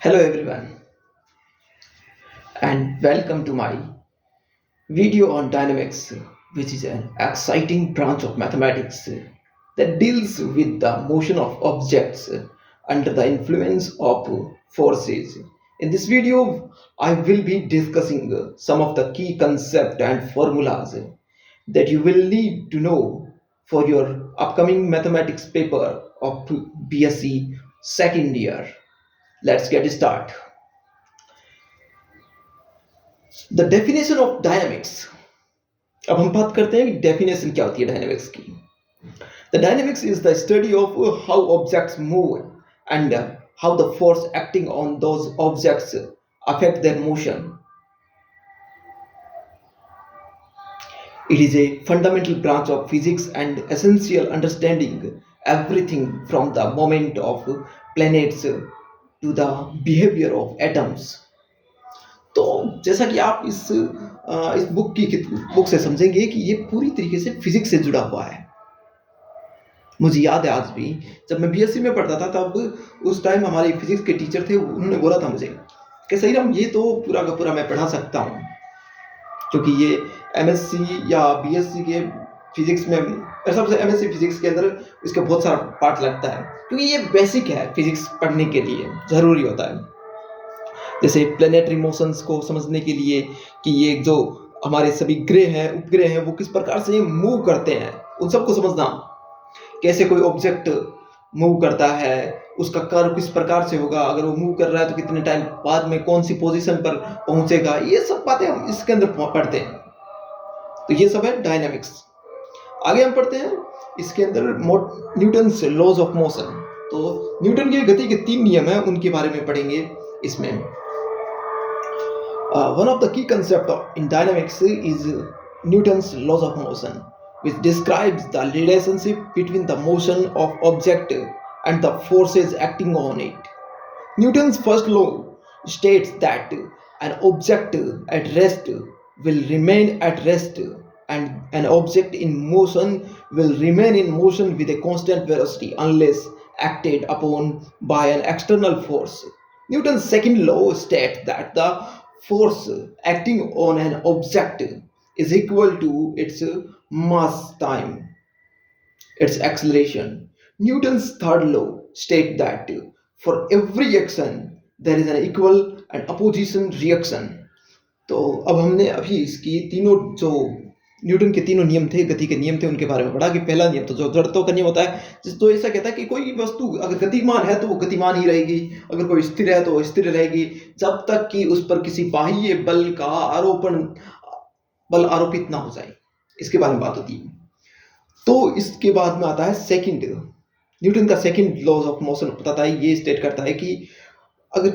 Hello everyone and welcome to my video on dynamics, which is an exciting branch of mathematics that deals with the motion of objects under the influence of forces. In this video, I will be discussing some of the key concepts and formulas that you will need to know for your upcoming mathematics paper of BSc second year. Let's get started. The definition of dynamics. अब हम बात करते हैं कि definition क्या होती है dynamics की। The dynamics is the study of how objects move and how the force acting on those objects affect there motion. It is a fundamental branch of physics and essential understanding everything from the movement of planets to the behavior of atoms. तो जैसा कि आप इस book से समझेंगे कि ये पूरी तरीके से फिजिक्स से जुड़ा हुआ है। मुझे याद है आज भी जब मैं बीएससी में पढ़ता था, तब उस टाइम हमारे फिजिक्स के टीचर थे, उन्होंने बोला था मुझे कि सही राम, ये तो पूरा का पूरा मैं पढ़ा सकता हूँ, क्योंकि ये एमएससी या बीएससी के फिजिक्स में सबसे एमएससी फिजिक्स के अंदर इसका बहुत सारा पार्ट लगता है, क्योंकि ये बेसिक है फिजिक्स पढ़ने के लिए ज़रूरी होता है। जैसे प्लेनेटरी मोशंस को समझने के लिए कि ये जो हमारे सभी ग्रह हैं, उपग्रह हैं, वो किस प्रकार से मूव करते हैं, उन सबको समझना। कैसे कोई ऑब्जेक्ट मूव करता है, उसका कर्व किस प्रकार से होगा, अगर वो मूव कर रहा है तो कितने टाइम बाद में कौन सी पोजीशन पर पहुंचेगा, ये सब बातें हम इसके अंदर पढ़ते हैं। तो ये सब है डायनामिक्स। आगे हम पढ़ते हैं इसके अंदर न्यूटन्स लॉज ऑफ मोशन। तो न्यूटन के गति के 3 नियम हैं, उनके बारे में पढ़ेंगे इसमें। One of the key concepts in dynamics is Newton's laws of motion, which describes the relationship between the motion of object and the forces acting on it. Newton's first law states that an object at rest will remain at rest, and an object in motion will remain in motion with a constant velocity unless acted upon by an external force. Newton's second law states that the force acting on an object is equal to its mass time its acceleration. Newton's third law states that for every action there is an equal and opposition reaction. तो अब हमने अभी इसकी तीनों जो Newton के तीनों नियम थे, गति के नियम थे, उनके बारे में पढ़ा कि पहला नियम तो जो जड़त्व का नियम होता है, तो ऐसा कहता है कि कोई वस्तु अगर गतिमान है तो वो गतिमान ही रहेगी, अगर कोई स्थिर है तो वो स्थिर रहेगी, जब तक कि उस पर किसी बाह्य बल का बल आरोपित ना हो जाए। इसके बारे में बात होती है। तो इसके बाद में आता है सेकंड, न्यूटन का सेकंड लॉज ऑफ मोशन बताता है, ये स्टेट करता है कि अगर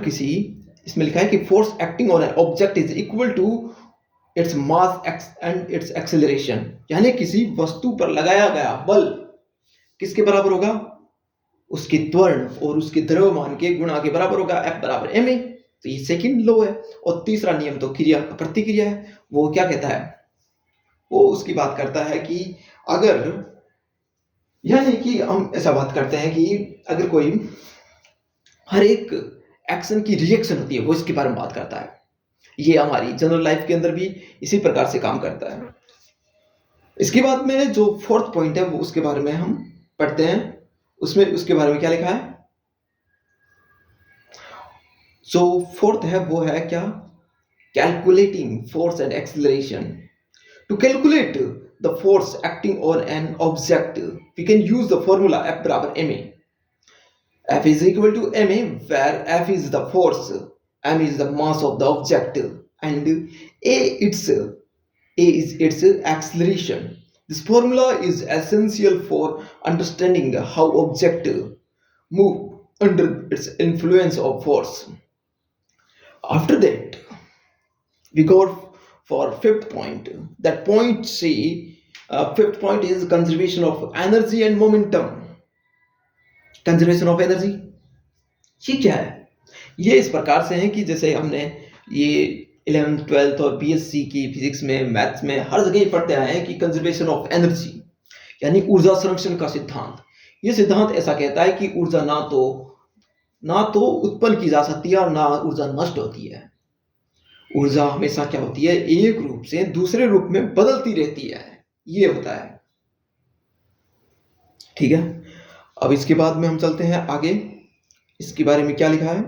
किसी इसमें लिखा है कि force acting on an object is equal to its mass and its acceleration, यानी किसी वस्तु पर लगाया गया बल किसके बराबर होगा, उसके त्वरण और उसके द्रव्यमान के गुणा के बराबर होगा, F बराबर ma। तो ये सेकंड लॉ है। और तीसरा नियम तो क्रिया का प्रतिक्रिया है। वो क्या कहता है, वो उसकी बात करता है कि अगर, यानी कि हम ऐसा बात करते हैं कि अगर कोई हर एक एक्शन की रिएक्शन होती है, वो इसके बारे में बात करता है। ये हमारी जनरल लाइफ के अंदर भी इसी प्रकार से काम करता है। इसके बाद में जो फोर्थ पॉइंट है वो उसके बारे में हम पढ़ते हैं। उसमें उसके बारे में क्या लिखा है, जो फोर्थ है वो है क्या, calculating force and acceleration. To calculate the force acting on an object we can use the formula F बराबर ma। F is equal to ma, where F is the force, m is the mass of the object, and a is its acceleration. This formula is essential for understanding how object move under its influence of force. After that, we go for fifth point. That point C, fifth point is conservation of energy and momentum. Conservation of energy, ये क्या है? ये इस प्रकार से है कि जैसे हमने ये 11th 12th और बीएससी की फिजिक्स में, मैथ्स में, हर जगह पढ़ते आए हैं कि कंजर्वेशन ऑफ एनर्जी यानी ऊर्जा संरक्षण का सिद्धांत। ये सिद्धांत ऐसा कहता है कि ऊर्जा ना तो ना तो उत्पन्न की जा सकती है और ना ऊर्जा नष्ट होती है। ऊर्जा हमेशा क्या होती है, एक रूप से दूसरे रूप में बदलती रहती है, ये होता है। ठीक है, अब इसके बाद में हम चलते हैं आगे। इसके बारे में क्या लिखा है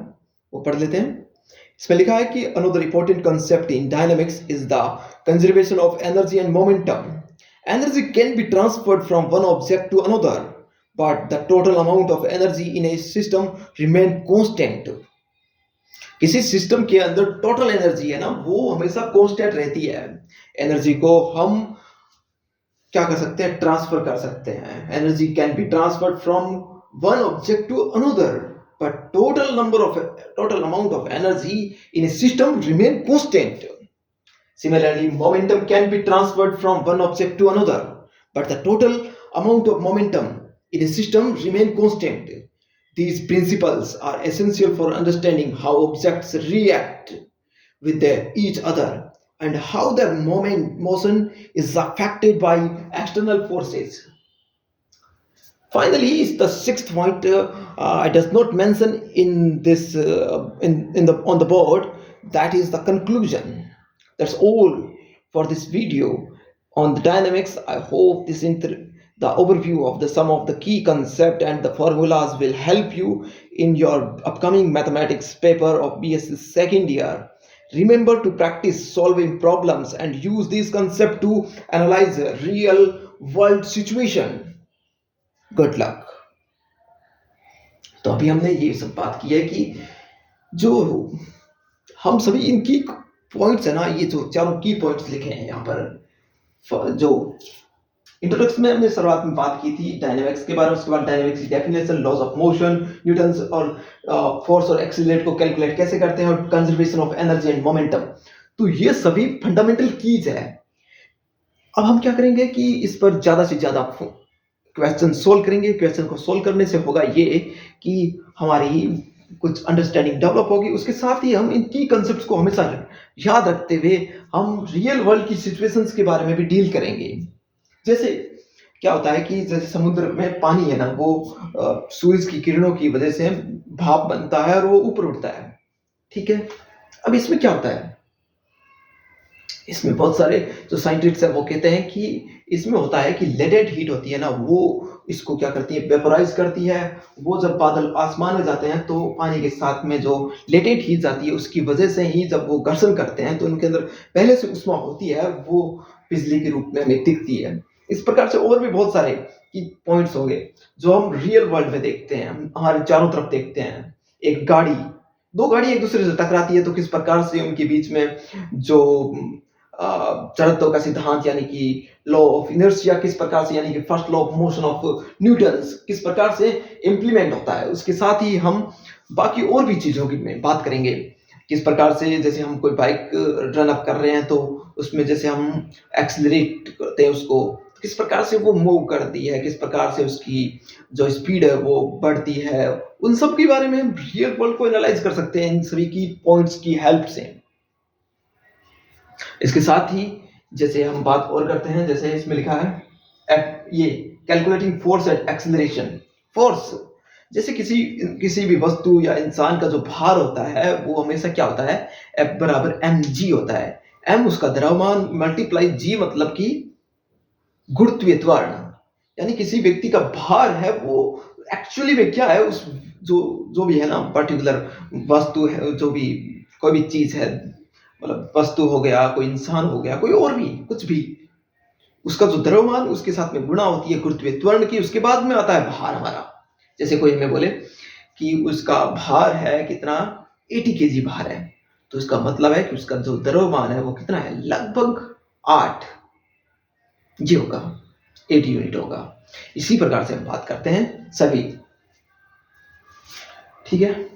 वो पढ़ लेते हैं। इसमें लिखा है कि another important concept in dynamics is the conservation of energy and momentum. Energy can be transferred from one object to another, but the total amount of energy in a system remain constant. किसी system के अंदर total energy है ना, वो हमेशा constant रहती है। Energy को हम क्या कर सकते हैं, ट्रांसफर कर सकते हैं। Energy can be transferred from one object to another, but total amount of energy in a system remain constant. Similarly, momentum can be transferred from one object to another, but the total amount of momentum in a system remain constant. These principles are essential for understanding how objects react with each other and how their motion is affected by external forces. Finally, is the sixth point. I does not mention in this in the on the board. That is the conclusion. That's all for this video on the dynamics. I hope the overview of the some of the key concept and the formulas will help you in your upcoming mathematics paper of BSc second year. Remember to practice solving problems and use these concepts to analyze a real world situation. Good luck. तो अभी हमने ये सब बात की है कि जो हम सभी इनकी पॉइंट्स है ना, ये जो चारों की पॉइंट्स लिखे हैं यहाँ पर, जो इंट्रोडक्शन में हमने शुरुआत में बात की थी डायनामिक्स के बारे में, उसके बाद डायनामिक्स की definition, laws of motion, Newton's और फोर्स और एक्सीलरेट को कैलकुलेट कैसे करते हैं, और conservation of energy and momentum. तो ये सभी फंडामेंटल कीज है। अब हम क्या करेंगे कि इस पर ज्यादा से ज्यादा क्वेश्चन सोल्व करेंगे। क्वेश्चन को सोल्व करने से होगा ये कि हमारी कुछ अंडरस्टैंडिंग डेवलप होगी। उसके साथ ही हम इन की कंसेप्ट्स को हमेशा याद रखते हुए हम रियल वर्ल्ड की सिचुएशंस के बारे में भी डील करेंगे। जैसे क्या होता है कि जैसे समुद्र में पानी है ना, वो सूरज की किरणों की वजह से भाप बनता है और वो ऊपर उठता है। ठीक है, अब इसमें क्या होता है, इसमें बहुत सारे जो साइंटिस्ट है वो कहते हैं कि इसमें होता है कि लेटेंट हीट होती है ना, वो इसको क्या करती है, वेपोराइज करती है। वो जब बादल आसमान में जाते हैं तो पानी के साथ में जो लेटेंट हीट जाती है, उसकी वजह से ही जब वो घर्षण करते हैं तो उनके अंदर पहले से उष्मा होती है, वो बिजली के रूप में हमें दिखती है। इस प्रकार से और भी बहुत सारे की पॉइंट्स होंगे जो हम रियल वर्ल्ड में देखते हैं, हम हमारे चारों तरफ देखते हैं। एक गाड़ी, दो गाड़ी एक दूसरे से टकराती है तो किस प्रकार से उनके बीच में जो जड़त्व का सिद्धांत यानी कि लॉ ऑफ इनर्शिया किस प्रकार से, यानी कि first law of motion of Newton's किस प्रकार से इंप्लीमेंट होता है। उसके साथ ही हम बाकी और भी चीजों की में बात करेंगे, किस प्रकार से जैसे हम कोई बाइक रन अप कर रहे हैं तो उसमें जैसे हम एक्सीलरेट करते हैं उसको, किस प्रकार से वो मूव करती है, किस प्रकार से उसकी जो स्पीड है वो बढ़ती है। उन सब के बारे में हम रियल वर्ल्ड को एनालाइज कर सकते हैं इन सभी की पॉइंट्स की हेल्प से। इसके साथ ही जैसे हम बात और करते हैं, जैसे इसमें लिखा है ये calculating force and acceleration. Force जैसे किसी भी वस्तु या इंसान का जो भार होता है वो हमेशा क्या होता है, F बराबर mg होता है। m उसका द्रव्यमान मल्टीप्लाई g मतलब कि गुरुत्वीय त्वरण, यानी किसी व्यक्ति का भार है वो एक्चुअली में क्या है, उस जो भी है ना पर्टिकुलर वस्तु है, जो भी कोई भी चीज है, मतलब वस्तु हो गया, कोई इंसान हो गया, कोई और भी कुछ भी, उसका जो द्रव्यमान उसके साथ में गुणा होती है गुरुत्वीय त्वरण की, उसके बाद में आता है भार हमारा। जैसे कोई हमें बोले कि उसका भार है कितना, 80 kg भार है, तो इसका मतलब है कि उसका जो द्रव्यमान है वो कितना है, लगभग 8 ये होगा, 80 यूनिट होगा। इसी प्रकार से हम बात करते हैं सभी। ठीक है,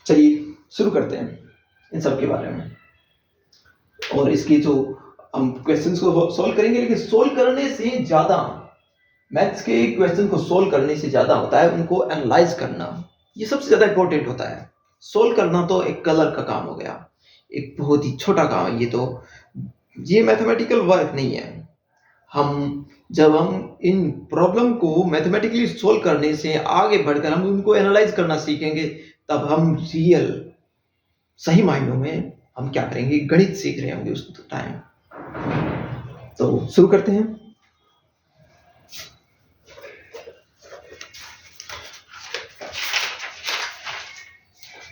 चलिए शुरू करते हैं इन सब के बारे में, और इसकी जो हम क्वेश्चंस को सॉल्व करेंगे। लेकिन सॉल्व करने से ज्यादा, मैथ्स के क्वेश्चन को सॉल्व करने से ज्यादा होता है उनको एनालाइज करना, ये सबसे ज्यादा इंपॉर्टेंट होता है। सॉल्व करना तो एक कलर का काम हो गया, एक बहुत ही छोटा काम है ये, तो ये मैथमेटिकल वर्क नहीं है। हम जब हम इन प्रॉब्लम को मैथमेटिकली सोल्व करने से आगे बढ़कर हम उनको एनालाइज करना सीखेंगे, तब हम रियल सही मायनों में हम क्या करेंगे, गणित सीख रहे होंगे उस टाइम। तो शुरू करते हैं।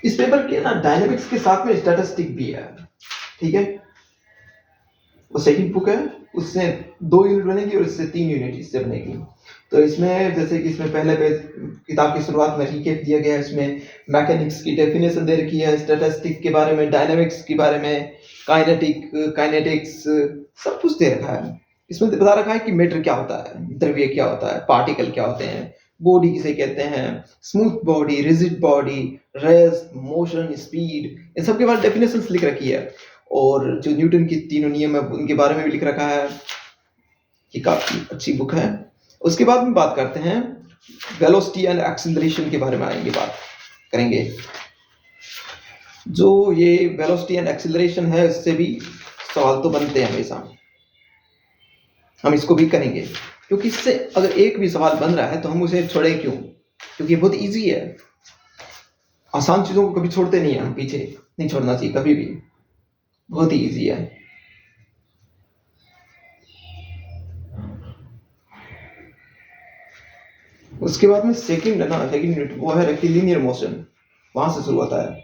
इस पेपर के ना डायनेमिक्स के साथ में स्टैटिस्टिक भी है, ठीक है। वो सेकंड बुक है, उससे 2 यूनिट बनेगी और इससे 3 यूनिट इससे बनेगी। तो इसमें जैसे कि इसमें पहले पेज किताब की शुरुआत में रिकेप दिया गया है, इसमें मैकेनिक्स की डेफिनेशन दे रखी है, स्टैटिस्टिक के बारे में, डायनेमिक्स के बारे में, काइनेटिक्स सब कुछ दे रखा है। इसमें बता रखा है कि मैटर क्या होता है, द्रव्य क्या होता है, पार्टिकल क्या होते हैं, बॉडी किसे कहते हैं, smooth body, rigid body, rest, motion, speed, इन सब के बारे में डेफिनेशंस लिख रखी है। और जो न्यूटन की तीनों नियम है उनके बारे में भी लिख रखा है। ये काफी अच्छी बुक है। उसके बाद में बात करते हैं वेलोसिटी एंड एक्सीलरेशन के बारे में, आएंगे बात करेंगे। जो ये वेलोसिटी एंड एक्सीलरेशन है, इससे भी सवाल तो बनते हैं हमेशा, हम इसको भी करेंगे, क्योंकि इससे अगर एक भी सवाल बन रहा है तो हम उसे छोड़े क्यों, क्योंकि ये बहुत इजी है। आसान चीजों को कभी छोड़ते नहीं है, हम पीछे नहीं छोड़ना चाहिए कभी भी, बहुत ही इजी है। उसके बाद में सेकंड यूनिट वो है रेक्टिलिनियर मोशन, वहां से शुरू होता है।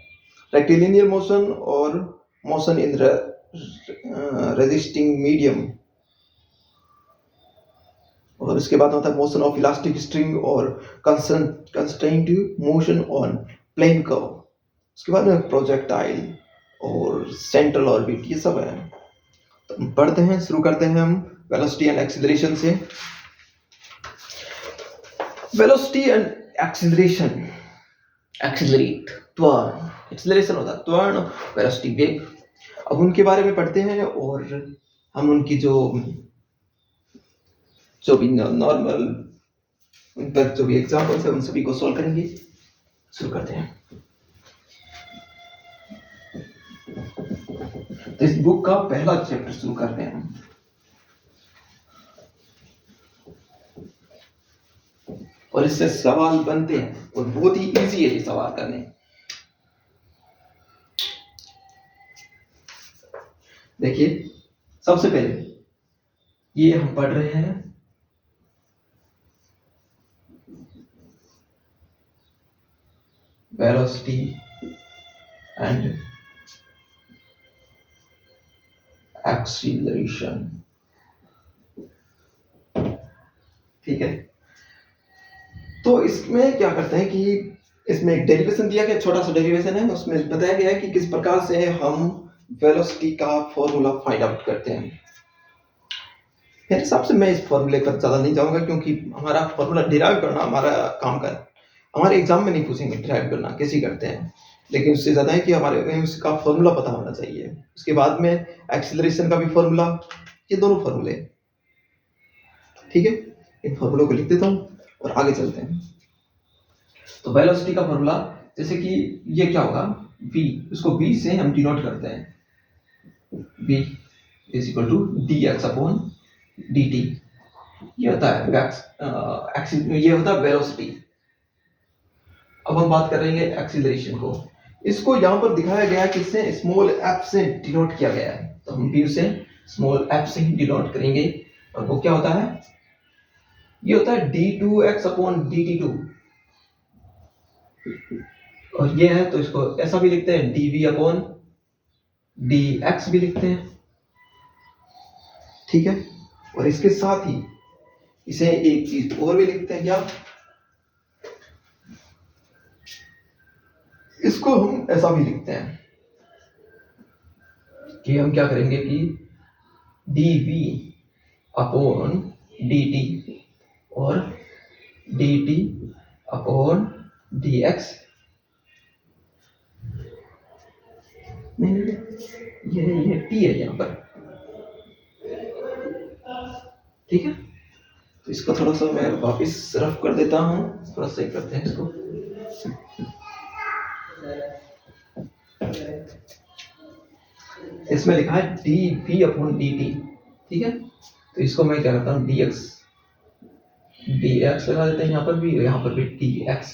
रेक्टिलिनियर मोशन और मोशन इन रेजिस्टिंग मीडियम, और उसके बाद होता है मोशन ऑफ इलास्टिक स्ट्रिंग और constraint motion on plane curve. उसके बाद में प्रोजेक्टाइल और सेंट्रल ऑर्बिट, ये सब है। तो पढ़ते हैं, शुरू करते हैं हम वेलोसिटी एंड एक्सीलरेशन से। वेलोसिटी एंड एक्सीलरेशन, एक्सीलरेट त्वरण, एक्सीलरेशन होता है त्वरण, वेलोसिटी वेग। अब उनके बारे में पढ़ते हैं और हम उनकी जो भी नॉर्मल उन पर जो भी एग्जाम्पल्स है उन सभी को सॉल्व करेंगे। शुरू करते हैं। तो इस बुक का पहला चैप्टर शुरू करते हैं हम। और इससे सवाल बनते हैं और बहुत ही इजी है ये सवाल करने। देखिए, सबसे पहले ये हम पढ़ रहे हैं वेलोसिटी एंड एक्सीलरेशन, ठीक है। तो इसमें क्या करते हैं कि इसमें एक डेरिवेशन दिया गया, छोटा सा डेरिवेशन है, उसमें बताया गया है कि किस प्रकार से हम वेलोसिटी का फॉर्मूला फाइंड आउट करते हैं। मेरे हिसाब से मैं इस फॉर्मूले पर ज़्यादा नहीं जाऊंगा, क्योंकि हमारा फॉर्मूला डिराइव करना हमारा काम का, हमारे एग्जाम में नहीं पूछेंगे डिराइव करना कैसे करते हैं, लेकिन उससे ज़्यादा है कि हमारे उसका फॉर्मूला पता होना चाहिए। उसके बाद में एक्सीलरेशन का भी फॉर्मूला, ये दोनों फॉर्मूले, ठीक है। इन फॉर्मूलों को लिख देता हूँ और आगे चलते हैं। तो वेलोसिटी का फॉर्मूला, जैसे कि ये क्या होगा, v, उसको v से हम डिनोट करते हैं, v is equal to dx upon dt। ये होता है ये होता है वेलोसिटी। अब हम बात करेंगे एक्सीलरेशन को। इसको यहाँ पर दिखाया गया है किससे, स्मॉल f से डिनोट किया गया है, तो हम v से स्मॉल f से ही डिनोट करेंगे। और वो क्या होता है, ये होता है d2x अपॉन dt2। और ये है तो इसको ऐसा भी लिखते हैं, dv अपॉन dx भी लिखते हैं, ठीक है। और इसके साथ ही इसे एक चीज और भी लिखते हैं, क्या, इसको हम ऐसा भी लिखते हैं कि हम क्या करेंगे कि dv अपॉन dt और dt अपॉन dx, नहीं ये t है यहाँ पर, ठीक है। तो इसको थोड़ा सा मैं वापस रफ कर देता हूँ, थोड़ा सही करते हैं इसको। इसमें लिखा है dv अपॉन dt, ठीक है। तो इसको मैं क्या करता हूँ dx dx लगा देते हैं यहाँ पर भी, यहाँ पर भी dx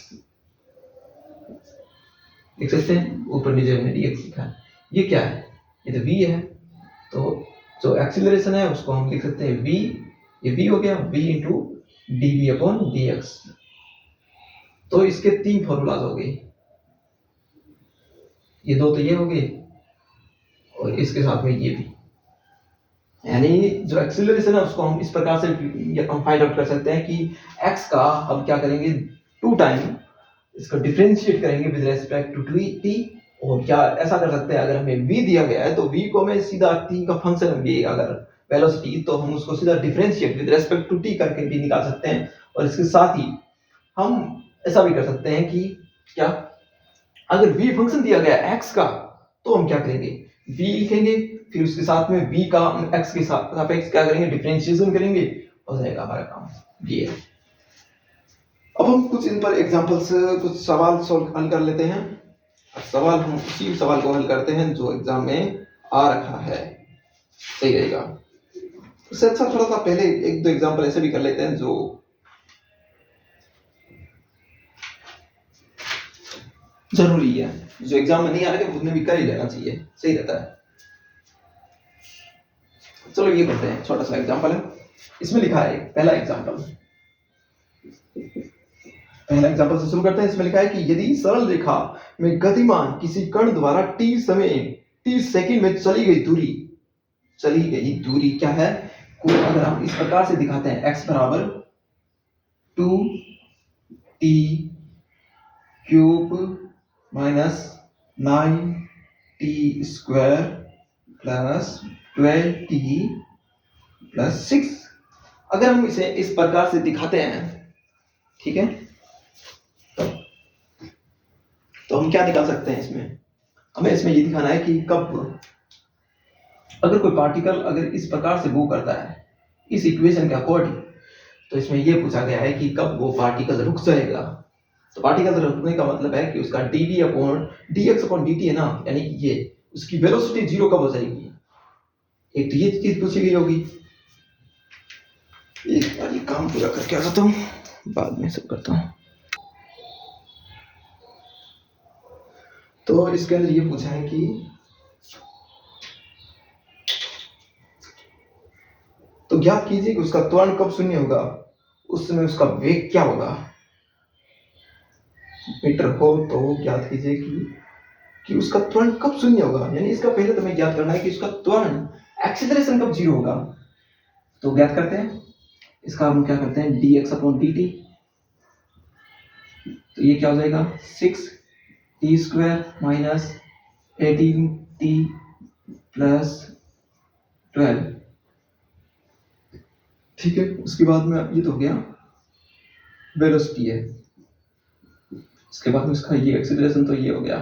लिख सकते हैं, ऊपर नीचे हमने dx लिखा है। ये क्या है? ये तो v है, तो जो एक्सीलरेशन है उसको हम लिख सकते हैं v, ये v हो गया, v into dv upon dx। तो इसके तीन फॉर्मूलाज हो गए, ये दो तो ये हो गए और इसके साथ में ये भी, यानी जो एक्सीलरेशन है उसको हम इस प्रकार से हम फाइंड आउट कर सकते हैं कि x का हम क्या करेंगे, 2 टाइम इसको डिफरेंशिएट करेंगे विद रेस्पेक्ट टू t, और क्या ऐसा कर सकते हैं, अगर हमें v दिया गया है तो v को हमें सीधा t का फंक्शन भी, अगर वेलोसिटी, तो हम उसको सीधा differentiate with respect to t करके भी निकाल सकते हैं। और इसके साथ ही हम ऐसा भी कर सकते हैं कि क्या, अगर v फंक्शन दिया गया है x का, तो हम क्या करेंगे, v लिखेंगे, फिर उसके साथ में v का x के सापेक्ष क्या करेंगे, डिफरेंशिएशन करेंगे, हो जाएगा हमारा काम ये है। अब हम कुछ इन पर एग्जांपल्स, कुछ सवाल सॉल्व हल कर लेते हैं। सवाल हम उसी सवाल को हल करते हैं जो एग्जाम में आ रखा है, सही रहेगा। उससे अच्छा थोड़ा सा पहले एक दो एग्जांपल ऐसे भी कर लेते हैं जो जरूरी है, जो एग्जाम में नहीं आ रहे उसने भी कर ही लेना चाहिए, सही रहता है। चलो ये करते हैं, छोटा सा एग्जांपल है, इसमें लिखा है पहला एग्जांपल से शुरू करते हैं। इसमें लिखा है कि यदि सरल रेखा में गतिमान किसी कण द्वारा t सेकंड में चली गई दूरी क्या है, को अगर हम इस प्रकार से दिखाते हैं, x बराबर 2t cube minus 9t square plus 12t plus 6, अगर हम इसे इस प्रकार से दिखाते हैं, ठीक है, तो हम क्या निकाल सकते हैं इसमें, हमें इसमें ये दिखाना है कि कब अगर कोई पार्टिकल अगर इस प्रकार से मूव करता है इस इक्वेशन के अकॉर्डिंग, तो इसमें ये पूछा गया है कि कब वो पार्टिकल रुक जाएगा। तो पार्टिकल रुकने का मतलब है कि उसका dv upon dx upon dt है ना, यानी कि ये उसकी वेलोसिटी जीरो कब हो जाएगी, एक तो ये चीज पूछी गई होगी। एक बार ये काम पूरा करके आ जाता हूँ, बाद में सब करता हूँ। तो इसके अंदर ये पूछा है कि तो ज्ञात कीजिए कि उसका त्वरण कब शून्य होगा, उस समय उसका वेग क्या होगा, मीटर हो तो ज्ञात कीजिए कि उसका त्वरण कब शून्य होगा, यानी इसका पहले तो हमें ज्ञात करना है कि उसका त्वरण एक्सीलरेशन कब जीरो होगा। तो ज्ञात करते हैं, इसका हम क्या करते हैं, dx अपॉन dt, तो ये क्या हो जाएगा 6t square minus 18t plus 12, ठीक है। उसके बाद में ये तो हो गया वेलोसिटी है, इसके बाद में इसका ये एक्सीलरेशन, तो ये हो गया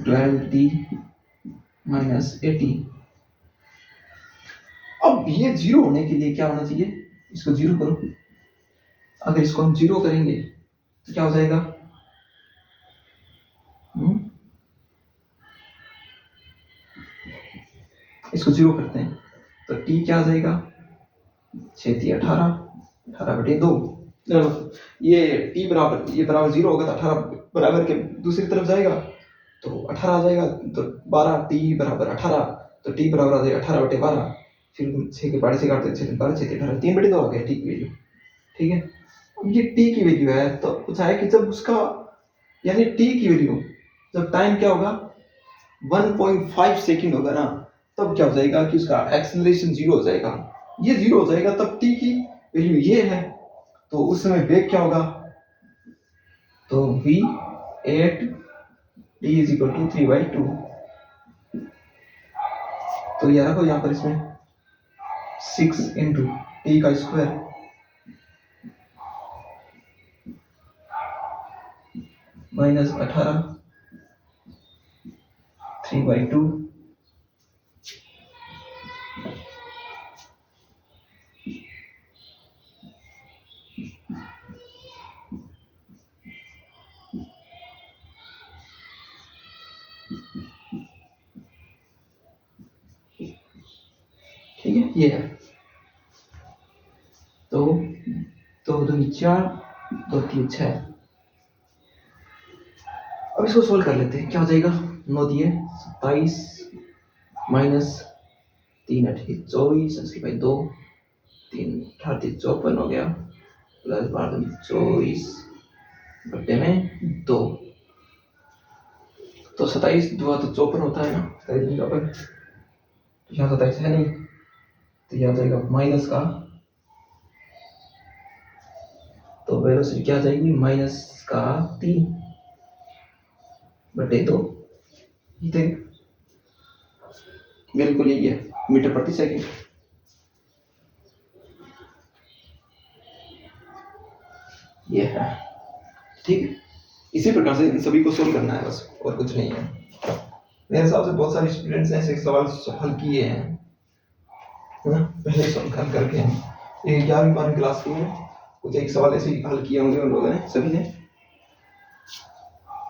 12t माइनस 18। अब ये जीरो होने के लिए क्या होना चाहिए, इसको जीरो करो, अगर इसको हम जीरो करेंगे तो क्या हो जाएगा, इसको जीरो करते हैं तो t क्या आ जाएगा, 6 18/2, ये t बराबर, ये बराबर जीरो होगा तो 18 बराबर के दूसरी तरफ जाएगा तो 18 आ जाएगा, तो 12t बराबर 18, तो t बराबर आ जाएगा 18/12, फिर 6 के 12 से काटते 6 12 6 18 3/2 आ गया t की वैल्यू, ठीक है। अब ये t की वैल्यू है, तो पूछा है कि जब उसका, यानी t की वैल्यू जब टाइम क्या होगा 1.5 सेकंड होगा ना, तब क्या हो जाएगा कि उसका एक्सेलरेशन जीरो हो जाएगा, ये जीरो हो जाएगा, तब t की वैल्यू ये है, तो उस समय वेग क्या होगा, तो v8 t is equal to 3/2, तो ये रखो यहाँ पर इसमें 6 इंटू टी का स्क्वायर माइनस 18 3/2, ठीक है, ये है। तो 2 2 4, 2 3 6। अब इसको सोल्व कर लेते हैं, क्या हो जाएगा। 9 दिए 27 माइनस 3 8 24, इसके भाई 2 3 18 54 हो गया, प्लस 12 24 बट्टे में 2। तो 27 2 तो 54 होता है ना, 27 54। तो यहाँ 27 है नहीं, तो यह आ जाएगा माइनस का, तो वेलोसिटी क्या आ जाएगी, माइनस का 3 बटे 2। बिल्कुल यही है, मीटर प्रति सेकंड। ये है, ठीक है। इसी प्रकार से इन सभी को सोल्व करना है बस, और कुछ नहीं है। मेरे हिसाब से बहुत सारे स्टूडेंट्स ने ऐसे सवाल हल किए हैं, है ना, पहले सॉल्व हल करके हैं। ये 11वीं 12वीं क्लास के हैं, कुछ एक सवाल ऐसे ही हल किए होंगे उन लोगों ने, सभी ने।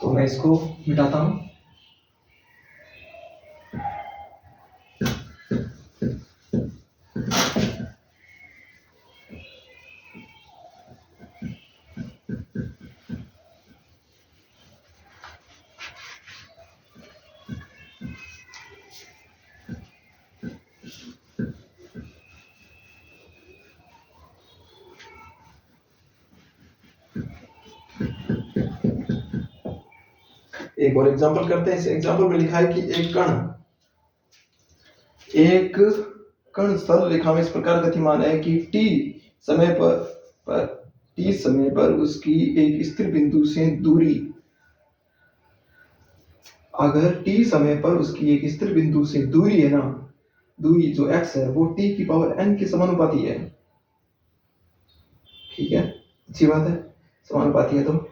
तो मैं इसको मिटाता हूँ। एक और एग्जांपल करते हैं। इस एग्जांपल में लिखा है कि एक कण सरल रेखा में इस प्रकार गतिमान है कि t समय पर उसकी एक स्थिर बिंदु से दूरी, अगर t समय पर उसकी एक स्थिर बिंदु से दूरी है ना, दूरी जो x है वो t की पावर n के समानुपाती है। ठीक है, अच्छी बात है, समानुपाती है। तो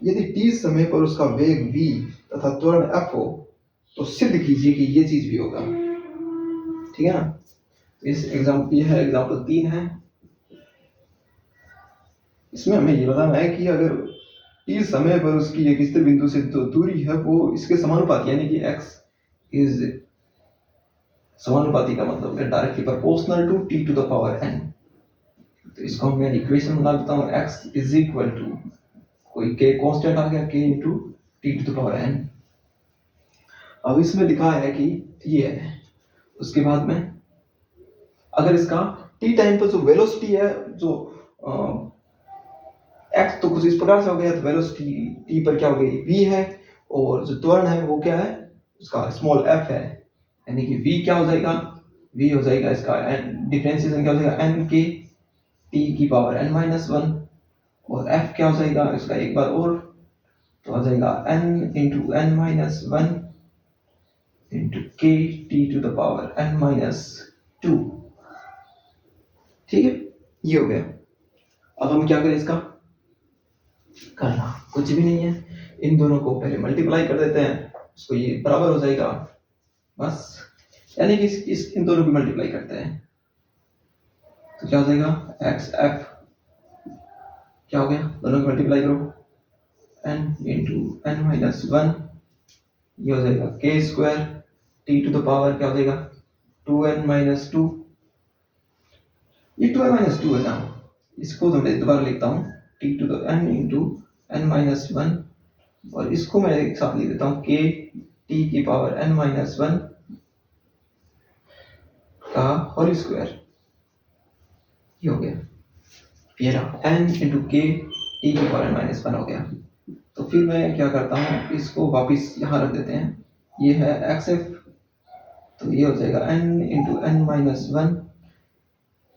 यदि t समय पर उसका वेग v तथा त्वरण f हो, तो सिद्ध कीजिए कि ये चीज भी होगा। ठीक है ना। इस एग्जाम्पल, ये है एग्जाम्पल 3 है। इसमें हमें ये बताना है कि अगर t समय पर उसकी एक स्थिर बिंदु से जो दूरी है वो इसके समानुपाती, यानी कि x इज समानुपाती का मतलब है directly proportional to t to the power n। तो इसको मैं इक्वेशन बना देता हूँ, x इज इक्वल टू कोई k कांस्टेंट आ गया, k into t to the power n। अब इसमें लिखा है कि ये है, उसके बाद में अगर इसका t टाइम पर जो वेलोसिटी है, जो x तो कुछ इस प्रकार से हो गया, तो वेलोसिटी t पर क्या हो गई, v है, और जो त्वरण है वो क्या है, उसका स्मॉल f है, यानी कि v क्या हो जाएगा, v हो जाएगा इसका डिफरेंशिएशन क्या हो जाएगा, n के t की पावर n माइनस 1, और f क्या हो जाएगा इसका एक बार और, तो आ जाएगा n into n minus 1 into k t to the power n minus 2। ठीक है, ये हो गया। अब हम क्या करें, इसका करना कुछ भी नहीं है, इन दोनों को पहले मल्टीप्लाई कर देते हैं, उसको ये बराबर हो जाएगा बस, यानी कि इन दोनों को मल्टीप्लाई करते हैं, तो क्या हो जाएगा, x f क्या हो गया, दोनों को मल्टीप्लाई करो, n इंटू n माइनस 1, ये हो जाएगा k square t to the power क्या हो जाएगा 2n माइनस 2। ये 2n माइनस 2 है ना, इसको मैं दोबारा लिखता हूँ t to the n into n minus 1, और इसको मैं एक साथ लिख देता हूँ k t की पावर n माइनस 1 का होल स्क्वायर। ये हो गया, ये रहा n इंटू k t की पावर n माइनस 1 हो गया। तो फिर मैं क्या करता हूँ, इसको वापिस यहाँ रख देते हैं, ये है xf, तो ये हो जाएगा n इंटू n माइनस 1।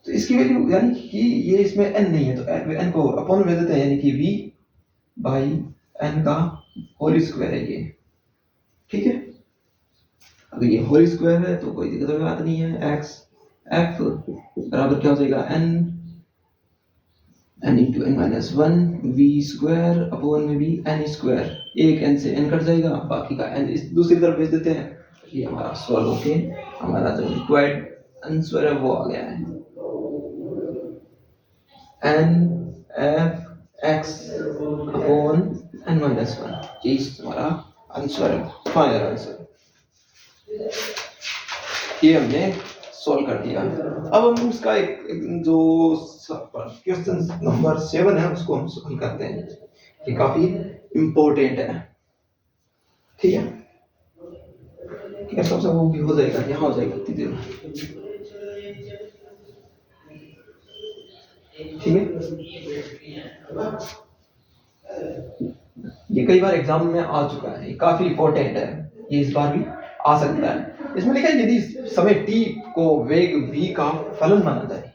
तो इसकी वैल्यू, यानी कि ये इसमें n नहीं है, तो n को अपॉन में देते हैं, यानी कि v बाई n का होल स्क्वायर है ये। ठीक है, अगर ये होल स्क्वायर है तो कोई दिक्कत की बात नहीं है। x f बराबर क्या हो जाएगा, n into n minus 1 v square upon में भी n स्क्वायर, एक n से n कट जाएगा, बाकी का n इस दूसरी तरफ भेज देते हैं। ये हमारा सॉल्व होके हमारा जो रिक्वायर्ड आंसर है वो आ गया है, n f x upon n minus 1। ये हमारा आंसर है, फाइनल आंसर। ये हमने सॉल्व कर दिया। अब हम इसका एक जो क्वेश्चन नंबर 7 है उसको हम सॉल्व करते हैं। ये काफी इम्पोर्टेंट है। ठीक है, ठीक है, सबसे वो भी हो जाएगा, यहाँ हो जाएगा इतनी देर में। ठीक है, ये कई बार एग्जाम में आ चुका है, ये काफी इंपॉर्टेंट है, ये इस बार भी आ सकता है। इसमें लिखा है यदि समय t को वेग v का फलन माना जाए,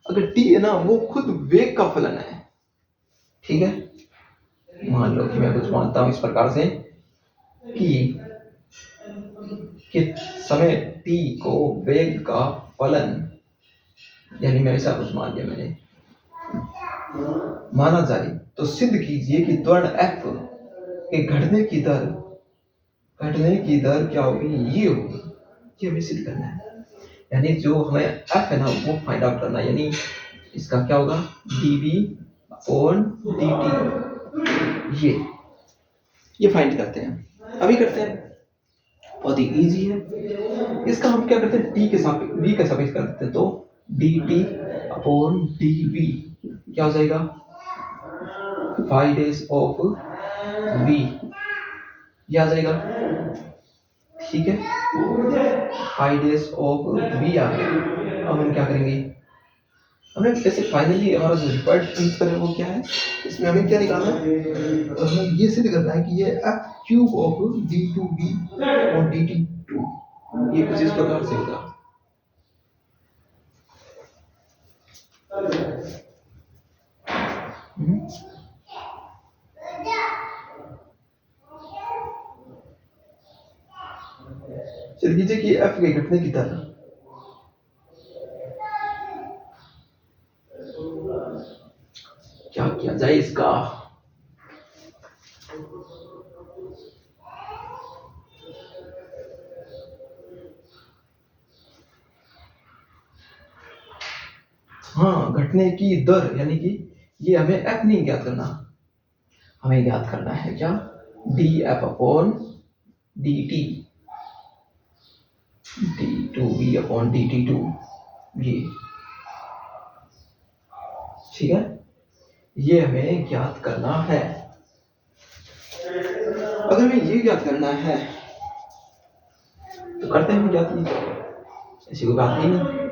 अगर t है ना वो खुद वेग का फलन है, ठीक है, मान लो कि मैं कुछ मानता हूं इस प्रकार से कि समय t को वेग का फलन, यानी मैं ऐसा कुछ मान लिया मैंने, माना जाए तो सिद्ध कीजिए कि त्वरण f के घटने की दर क्या होगी, ये होगी। ये हमें सिद्ध करना है, यानी जो हमें f है ना वो फाइंड आउट करना है, यानी इसका क्या होगा dv अपॉन dt, ये फाइंड करते हैं, अभी करते हैं, बहुत ही इजी है। इसका हम क्या करते हैं, t के सापेक्ष v के सापेक्ष कर देते हैं, तो dt अपॉन dv क्या हो जाएगा, 5 days of v, ये आ जाएगा। ठीक है, 5 days of v आ गया। अब हम क्या करेंगे, हमें जैसे फाइनली हमारा जो रिक्वायर्ड आंसर है वो क्या है, इसमें हमें क्या निकालना है, हमें ये सिद्ध करना है कि ये f क्यूब ऑफ d2v और dt2, ये कुछ इस प्रकार से होगा। चलिए कीजिए कि f के घटने की दर क्या किया जाए इसका, हाँ घटने की दर, यानी कि ये हमें f नहीं ज्ञात करना, हमें ज्ञात करना है क्या, df upon dt d2v upon dt2, ये ठीक है, ये हमें ज्ञात करना है। अगर हमें ये ज्ञात करना है तो करते हैं ज्ञात, ऐसी कोई बात नहीं।